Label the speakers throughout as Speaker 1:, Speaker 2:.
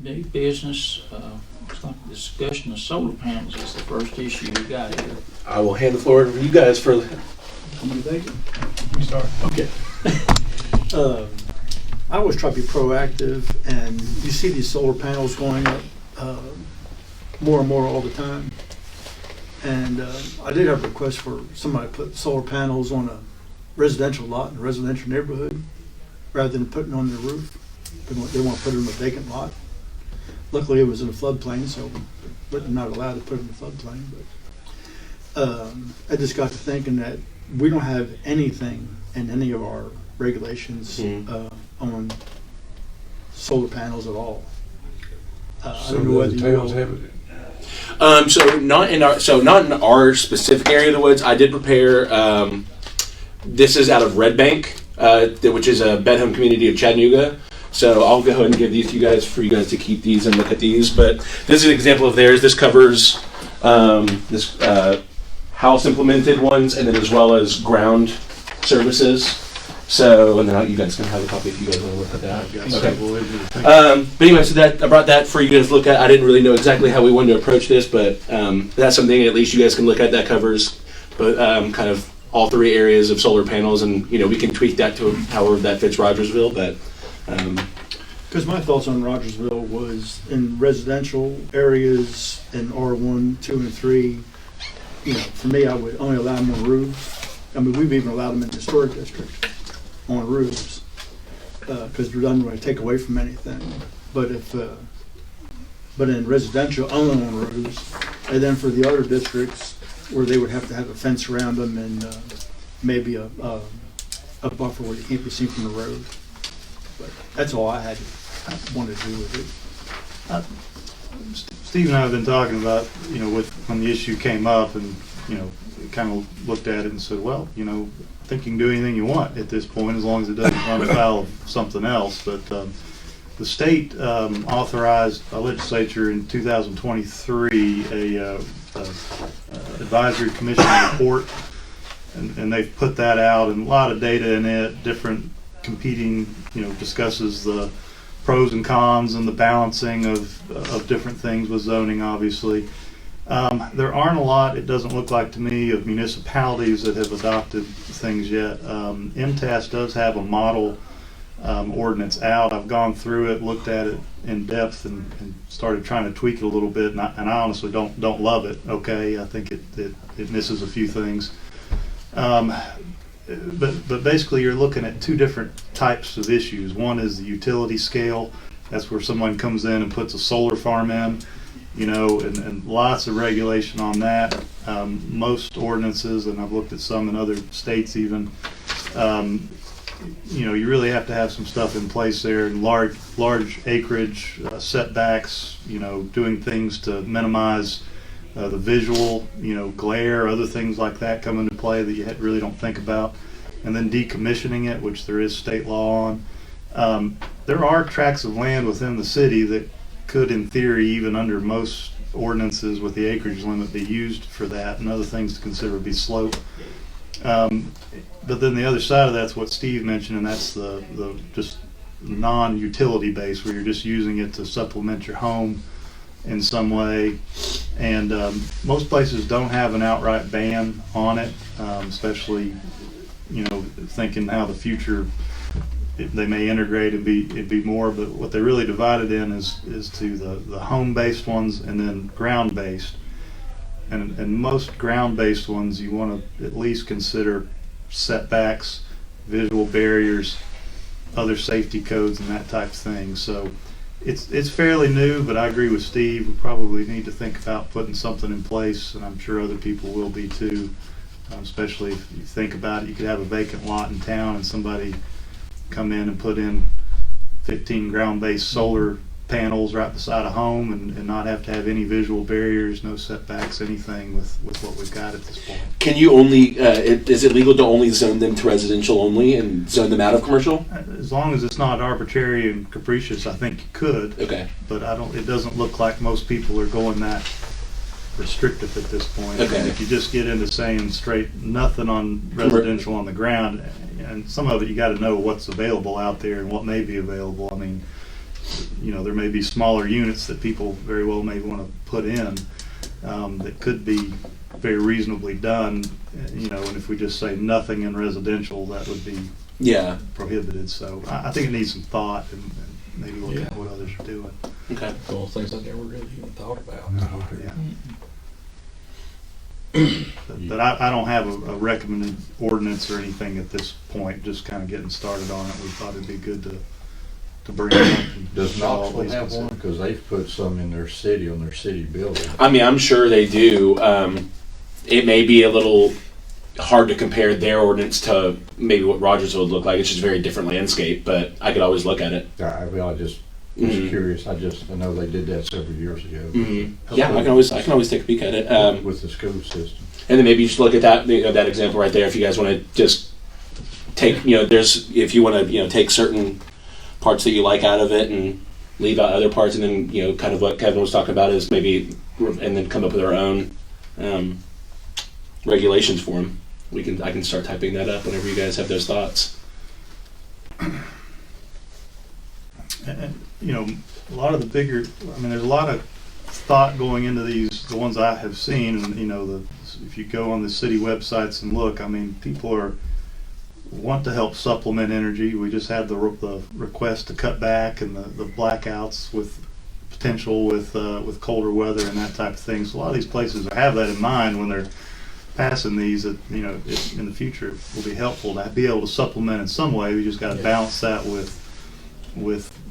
Speaker 1: New business, looks like discussion of solar panels is the first issue we got here.
Speaker 2: I will hand the floor to you guys for.
Speaker 3: I'm going to take it. You start.
Speaker 4: Okay. I always try to be proactive, and you see these solar panels going up more and more all the time. And I did have a request for somebody to put solar panels on a residential lot in a residential neighborhood rather than putting on their roof. They want to put it in a vacant lot. Luckily, it was in a floodplain, so we're not allowed to put it in the floodplain. But I just got to thinking that we don't have anything in any of our regulations on solar panels at all. I don't know whether you
Speaker 3: Towns have it.
Speaker 2: So not in our specific area of the woods. I did prepare. This is out of Red Bank, which is a bed home community of Chattanooga. So I'll go ahead and give these to you guys for you guys to keep these and look at these. But this is an example of theirs. This covers this house implemented ones, and then as well as ground services. So, and then you guys can have a copy if you guys want to look at that. Okay. But anyway, so I brought that for you guys to look at. I didn't really know exactly how we wanted to approach this, but that's something at least you guys can look at that covers, but kind of all three areas of solar panels, and we can tweak that to however that fits Rogersville. But
Speaker 4: because my thoughts on Rogersville was in residential areas in R1, 2, and 3. For me, I would only allow them on roofs. I mean, we've even allowed them in the historic district on roofs because they're not going to take away from anything. But but in residential, only on roofs. And then for the other districts where they would have to have a fence around them and maybe a buffer where you can't be seen from the road. But that's all I wanted to do with it.
Speaker 3: Steve and I have been talking about, when the issue came up, and kind of looked at it and said, well, I think you can do anything you want at this point as long as it doesn't run afoul of something else. But the state authorized a legislature in 2023 a advisory commission report, and they've put that out, and a lot of data in it, different competing, discusses the pros and cons and the balancing of different things with zoning, obviously. There aren't a lot, it doesn't look like to me, of municipalities that have adopted things yet. MTAS does have a model ordinance out. I've gone through it, looked at it in depth, and started trying to tweak it a little bit, and I honestly don't love it. Okay, I think it misses a few things. But basically you're looking at two different types of issues. One is the utility scale. That's where someone comes in and puts a solar farm in, and lots of regulation on that. Most ordinances, and I've looked at some in other states even, you really have to have some stuff in place there, and large acreage, setbacks, doing things to minimize the visual, glare, other things like that come into play that you really don't think about. And then decommissioning it, which there is state law on. There are tracts of land within the city that could, in theory, even under most ordinances with the acreage limit, be used for that, and other things to consider would be slope. But then the other side of that's what Steve mentioned, and that's the just non-utility base, where you're just using it to supplement your home in some way. And most places don't have an outright ban on it, especially thinking how the future they may integrate and be more. But what they really divide it in is to the home-based ones and then ground-based. And most ground-based ones, you want to at least consider setbacks, visual barriers, other safety codes, and that type of thing. So it's fairly new, but I agree with Steve. We probably need to think about putting something in place, and I'm sure other people will be too. Especially if you think about it, you could have a vacant lot in town and somebody come in and put in 15 ground-based solar panels right beside a home and not have to have any visual barriers, no setbacks, anything with what we've got at this point.
Speaker 2: Can you only, is it legal to only zone them to residential only and zone them out of commercial?
Speaker 3: As long as it's not arbitrary and capricious, I think you could.
Speaker 2: Okay.
Speaker 3: But it doesn't look like most people are going that restrictive at this point.
Speaker 2: Okay.
Speaker 3: And if you just get into saying straight nothing on residential on the ground, and some of it you got to know what's available out there and what may be available. I mean, there may be smaller units that people very well may want to put in, that could be very reasonably done, and if we just say nothing in residential, that would be
Speaker 2: Yeah.
Speaker 3: prohibited. So I think it needs some thought, and maybe look at what others are doing.
Speaker 2: Okay.
Speaker 5: Well, things I never really even thought about.
Speaker 3: Yeah. But I don't have a recommended ordinance or anything at this point, just kind of getting started on it. We thought it'd be good to bring it up. And
Speaker 6: Does
Speaker 3: all
Speaker 6: Knoxville
Speaker 3: these
Speaker 6: have one?
Speaker 3: consider-
Speaker 6: Because they've put some in their city, on their city building.
Speaker 2: I mean, I'm sure they do. It may be a little hard to compare their ordinance to maybe what Rogersville would look like. It's just a very different landscape, but I could always look at it.
Speaker 6: I just was
Speaker 2: Mhm.
Speaker 6: curious. I know they did that several years ago
Speaker 2: Yeah, I can always take a peek at it.
Speaker 6: with the school system.
Speaker 2: And then maybe you just look at that example right there. If you guys want to just take, if you want to, take certain parts that you like out of it and leave out other parts, and then, kind of what Kevin was talking about is maybe, and then come up with our own regulations for them. I can start typing that up whenever you guys have those thoughts.
Speaker 3: And, a lot of the bigger, there's a lot of thought going into these, the ones I have seen, and, if you go on the city websites and look, people want to help supplement energy. We just had the request to cut back and the blackouts with potential with colder weather and that type of thing. So a lot of these places have that in mind when they're passing these, that, in the future it will be helpful to be able to supplement in some way. We just got to balance that with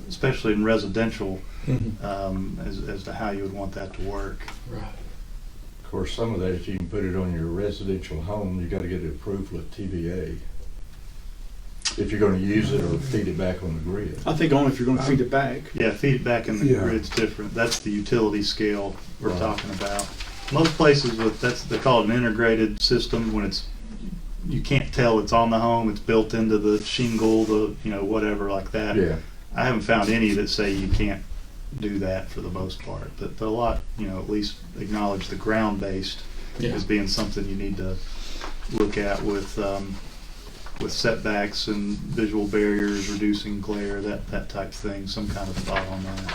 Speaker 3: especially in residential, as to how you would want that to work.
Speaker 5: Right.
Speaker 6: Of course, some of that, if you can put it on your residential home, you got to get approval of TVA. If you're going to use it or feed it back on the grid.
Speaker 4: I think only if you're gonna feed it back.
Speaker 3: Yeah, feedback in the
Speaker 5: Yeah.
Speaker 3: grid's different. That's the utility scale we're
Speaker 6: Right.
Speaker 3: talking about. Most places they call it an integrated system when you can't tell it's on the home, it's built into the shingle, whatever like that.
Speaker 6: Yeah.
Speaker 3: I haven't found any that say you can't do that for the most part, but a lot, at least acknowledge the ground-based
Speaker 5: Yeah.
Speaker 3: as being something you need to look at with setbacks and visual barriers, reducing glare, that type of thing, some kind of thought on that.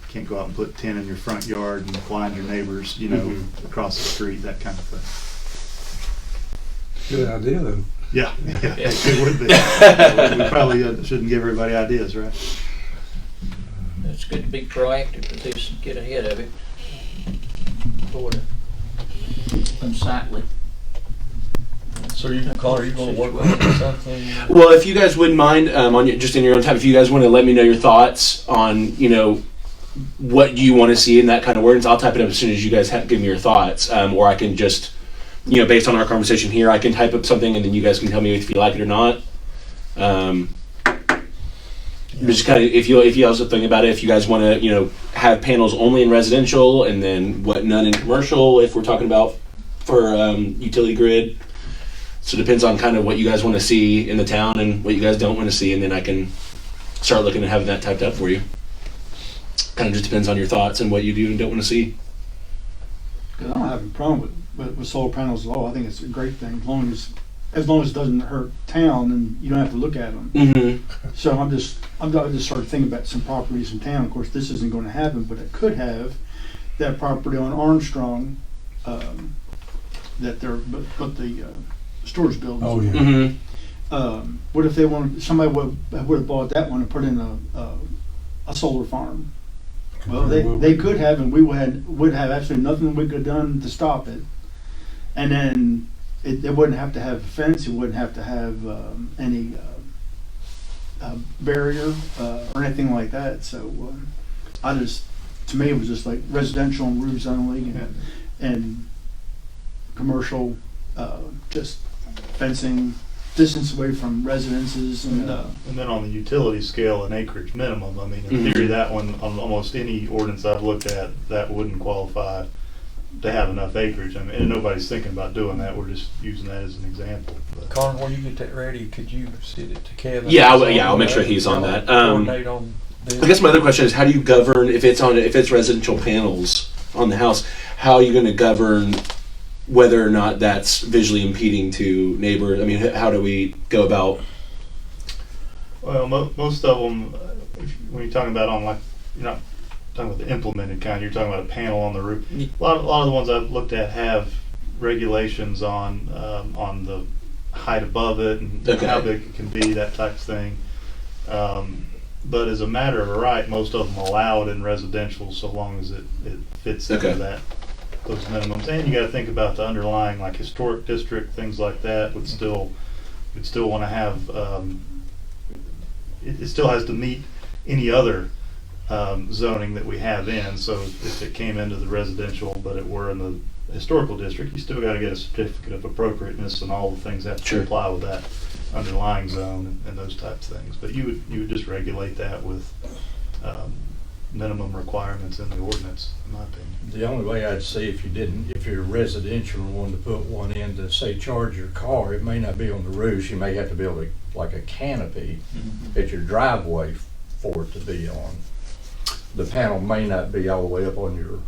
Speaker 3: Can't go out and put 10 in your front yard and blind your neighbors, across the street, that kind of thing.
Speaker 5: Good idea, though.
Speaker 3: Yeah, it would be. We probably shouldn't give everybody ideas, right?
Speaker 1: It's good to be proactive with this and get ahead of it. Sort of unsightly.
Speaker 5: So are you going to work on something?
Speaker 2: Well, if you guys wouldn't mind, just in your own time, if you guys want to let me know your thoughts on, what you want to see in that kind of ordinance, I'll type it up as soon as you guys give me your thoughts, or I can just, based on our conversation here, I can type up something and then you guys can tell me if you like it or not. Just kind of, if you also think about it, if you guys want to, have panels only in residential and then none in commercial, if we're talking about for utility grid. So it depends on kind of what you guys want to see in the town and what you guys don't want to see, and then I can start looking at having that typed up for you. Kind of just depends on your thoughts and what you do and don't want to see.
Speaker 4: 'Cause I don't have a problem with solar panels at all. I think it's a great thing, as long as it doesn't hurt town and you don't have to look at them.
Speaker 2: Mm-hmm.
Speaker 4: So I just started thinking about some properties in town. Of course, this isn't going to happen, but it could have. That property on Armstrong, that they're but the storage buildings.
Speaker 5: Oh, yeah.
Speaker 2: Mm-hmm.
Speaker 4: What if somebody would have bought that one and put in a solar farm? Well, they could have, and we would have absolutely nothing we could have done to stop it. And then it wouldn't have to have a fence. It wouldn't have to have any barrier or anything like that. So to me, it was just like residential and roofs only, and commercial, just fencing, distance away from residences, and
Speaker 3: And then on the utility scale, an acreage minimum. In theory, that one, on almost any ordinance I've looked at, that wouldn't qualify to have enough acreage. And nobody's thinking about doing that. We're just using that as an example. But
Speaker 5: Connor, while you get that ready, could you send it to Kevin?
Speaker 2: Yeah, I'll make sure he's on that.
Speaker 5: Coordinate on this.
Speaker 2: I guess my other question is, how do you govern if it's residential panels on the house? How are you going to govern whether or not that's visually impeding to neighbors? How do we go about?
Speaker 3: Well, most of them, when you're talking about on like, you're not talking about the implemented kind, you're talking about a panel on the roof. A lot of the ones I've looked at have regulations on the height above it and
Speaker 2: Okay.
Speaker 3: how big it can be, that type of thing. But as a matter of right, most of them allow it in residential so long as it fits into
Speaker 2: Okay.
Speaker 3: those minimums. And you got to think about the underlying, like historic district, things like that would still want to have. It still has to meet any other zoning that we have in. So if it came into the residential, but it were in the historical district, you still got to get a certificate of appropriateness and all the things that have to
Speaker 2: Sure.
Speaker 3: apply with that underlying zone and those types of things. But you would just regulate that with minimum requirements in the ordinance, in my opinion.
Speaker 6: The only way I'd see if you're residential and wanted to put one in to say charge your car, it may not be on the roof. You may have to build like a canopy at your driveway for it to be on. The panel may not be all the way up on your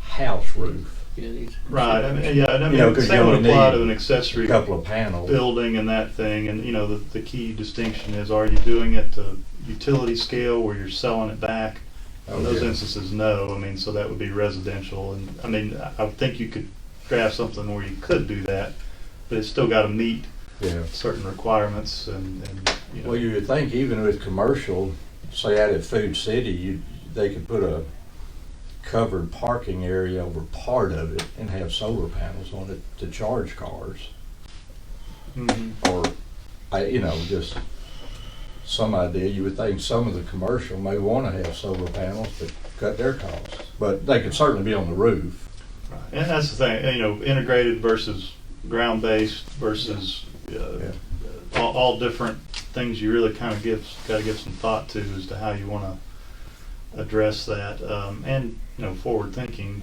Speaker 6: house roof.
Speaker 1: Yeah, these.
Speaker 3: Right. I mean, yeah. And I mean,
Speaker 6: You know, 'cause
Speaker 3: same
Speaker 6: you
Speaker 3: would
Speaker 6: only
Speaker 3: apply
Speaker 6: need
Speaker 3: to an
Speaker 6: A
Speaker 3: accessory
Speaker 6: couple of panels.
Speaker 3: building and that thing. And you know, the key distinction is: are you doing it to utility scale where you're selling it back? In those instances, no. I mean, so that would be residential. And I mean, I would think you could draft something where you could do that, but it's still got to meet
Speaker 6: Yeah.
Speaker 3: certain requirements and you know.
Speaker 6: Well, you would think even with commercial, say out at Food City, they could put a covered parking area over part of it and have solar panels on it to charge cars.
Speaker 3: Mhm.
Speaker 6: Or, just some idea. You would think some of the commercial may want to have solar panels to cut their costs. But they could certainly be on the roof.
Speaker 3: Right. And that's the thing, you know, integrated versus ground-based versus all different things. You really kind of got to give some thought to as to how you want to address that. And you know, forward thinking.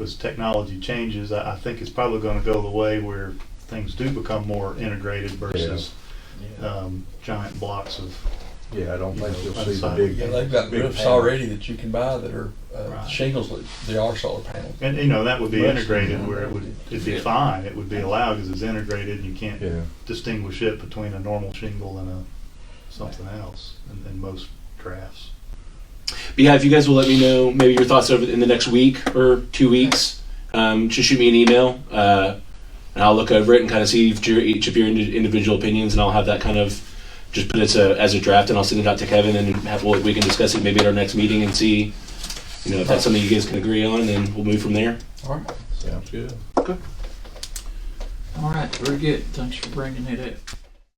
Speaker 3: As technology changes, I think it's probably going to go the way where things do become more integrated versus giant blocks of.
Speaker 6: Yeah, I don't think
Speaker 3: You
Speaker 6: you'll
Speaker 3: know,
Speaker 6: see the
Speaker 3: outside.
Speaker 6: big.
Speaker 5: Yeah, they've got
Speaker 6: big
Speaker 5: roofs
Speaker 6: panels.
Speaker 5: already that you can buy that are
Speaker 3: Right.
Speaker 5: shingles that they are solar panels.
Speaker 3: And you know, that would be
Speaker 5: Most
Speaker 3: integrated
Speaker 5: of them
Speaker 3: where
Speaker 5: are.
Speaker 3: it'd be fine. It would be allowed because it's integrated. And you can't
Speaker 6: Yeah.
Speaker 3: distinguish it between a normal shingle and something else in most drafts.
Speaker 2: But yeah, if you guys will let me know maybe your thoughts over in the next week or 2 weeks, just shoot me an email, and I'll look over it and kind of see each of your individual opinions, and I'll have that kind of just put it as a draft, and I'll send it out to Kevin, and we can discuss it maybe at our next meeting and see, if that's something you guys can agree on, and then we'll move from there.
Speaker 5: All right.
Speaker 6: Sounds good.
Speaker 1: All right, very good. Thanks for bringing it up.